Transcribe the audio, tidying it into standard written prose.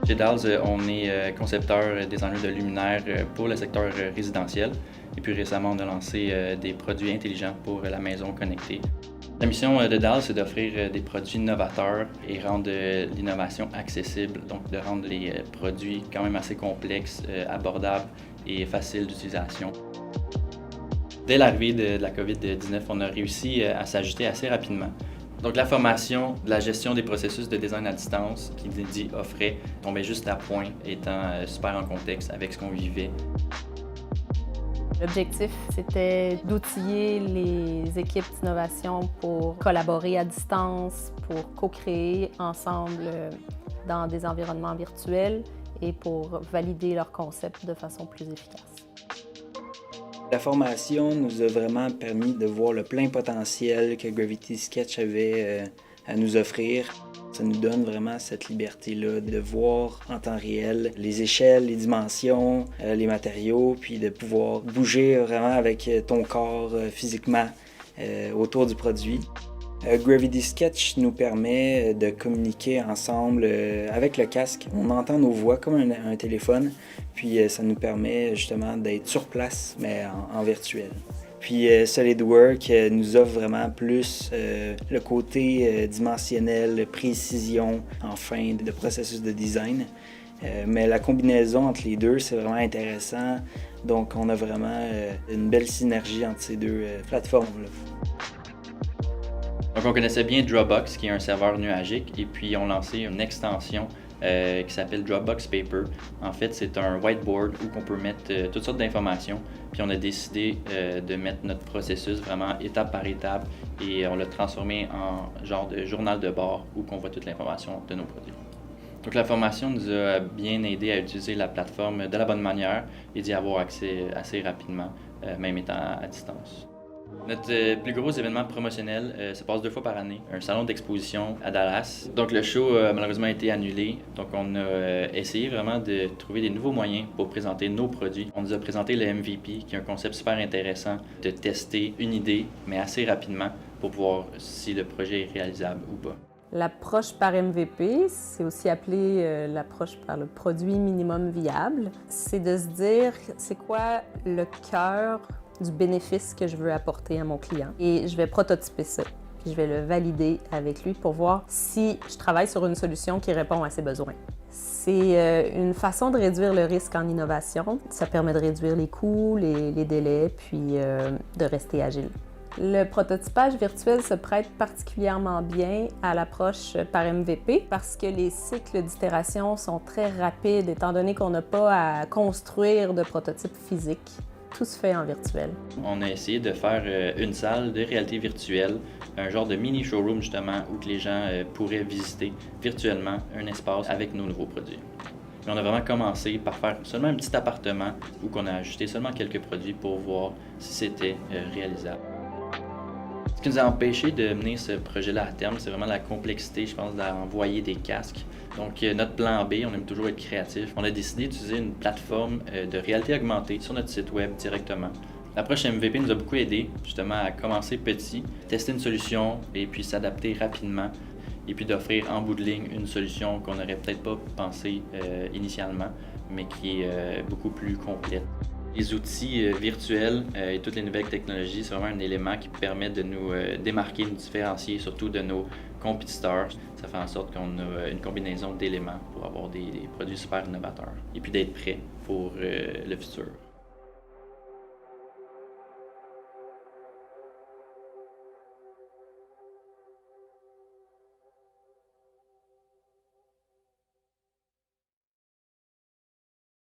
Chez Dals, on est concepteur des enjeux de luminaires pour le secteur résidentiel. Et puis récemment, on a lancé des produits intelligents pour la maison connectée. La mission de Dals, c'est d'offrir des produits novateurs et rendre l'innovation accessible, donc de rendre les produits quand même assez complexes, abordables et faciles d'utilisation. Dès l'arrivée de la COVID-19, on a réussi à s'ajuster assez rapidement. Donc la formation de la gestion des processus de design à distance qu'Indy offrait tombait juste à point, étant super en contexte avec ce qu'on vivait. L'objectif, c'était d'outiller les équipes d'innovation pour collaborer à distance, pour co-créer ensemble dans des environnements virtuels et pour valider leurs concepts de façon plus efficace. La formation nous a vraiment permis de voir le plein potentiel que Gravity Sketch avait à nous offrir. Ça nous donne vraiment cette liberté-là de voir en temps réel les échelles, les dimensions, les matériaux, puis de pouvoir bouger vraiment avec ton corps physiquement autour du produit. Gravity Sketch nous permet de communiquer ensemble avec le casque. On entend nos voix comme un téléphone, puis ça nous permet justement d'être sur place, mais en virtuel. Puis SolidWorks nous offre vraiment plus le côté dimensionnel, précision, enfin, de processus de design. Mais la combinaison entre les deux, c'est vraiment intéressant. Donc on a vraiment une belle synergie entre ces deux plateformes-là. Donc on connaissait bien Dropbox, qui est un serveur nuagique, et puis on lancé une extension qui s'appelle Dropbox Paper. En fait, c'est un whiteboard où on peut mettre toutes sortes d'informations, puis on a décidé de mettre notre processus vraiment étape par étape, et on l'a transformé en genre de journal de bord où on voit toute l'information de nos produits. Donc la formation nous a bien aidé à utiliser la plateforme de la bonne manière et d'y avoir accès assez rapidement, même étant à distance. Notre plus gros événement promotionnel se passe 2 fois par année, un salon d'exposition à Dallas. Donc le show a malheureusement été annulé, donc on a essayé vraiment de trouver des nouveaux moyens pour présenter nos produits. On nous a présenté le MVP, qui est un concept super intéressant de tester une idée, mais assez rapidement pour voir si le projet est réalisable ou pas. L'approche par MVP, c'est aussi appelé l'approche par le produit minimum viable. C'est de se dire, c'est quoi le cœur du bénéfice que je veux apporter à mon client. Et je vais prototyper ça, puis je vais le valider avec lui pour voir si je travaille sur une solution qui répond à ses besoins. C'est une façon de réduire le risque en innovation. Ça permet de réduire les coûts, les délais, puis de rester agile. Le prototypage virtuel se prête particulièrement bien à l'approche par MVP parce que les cycles d'itération sont très rapides étant donné qu'on n'a pas à construire de prototypes physiques. Tout se fait en virtuel. On a essayé de faire une salle de réalité virtuelle, un genre de mini showroom justement où que les gens pourraient visiter virtuellement un espace avec nos nouveaux produits. Mais on a vraiment commencé par faire seulement un petit appartement où on a ajouté seulement quelques produits pour voir si c'était réalisable. Ce qui nous a empêché de mener ce projet-là à terme, c'est vraiment la complexité, je pense, d'envoyer des casques. Donc, notre plan B, on aime toujours être créatif. On a décidé d'utiliser une plateforme de réalité augmentée sur notre site web directement. L'approche MVP nous a beaucoup aidé, justement, à commencer petit, tester une solution et puis s'adapter rapidement. Et puis d'offrir en bout de ligne une solution qu'on n'aurait peut-être pas pensé initialement, mais qui est beaucoup plus complète. Les outils virtuels et toutes les nouvelles technologies, c'est vraiment un élément qui permet de nous démarquer, nous différencier, surtout de nos compétiteurs. Ça fait en sorte qu'on a une combinaison d'éléments pour avoir des produits super innovateurs et puis d'être prêt pour le futur.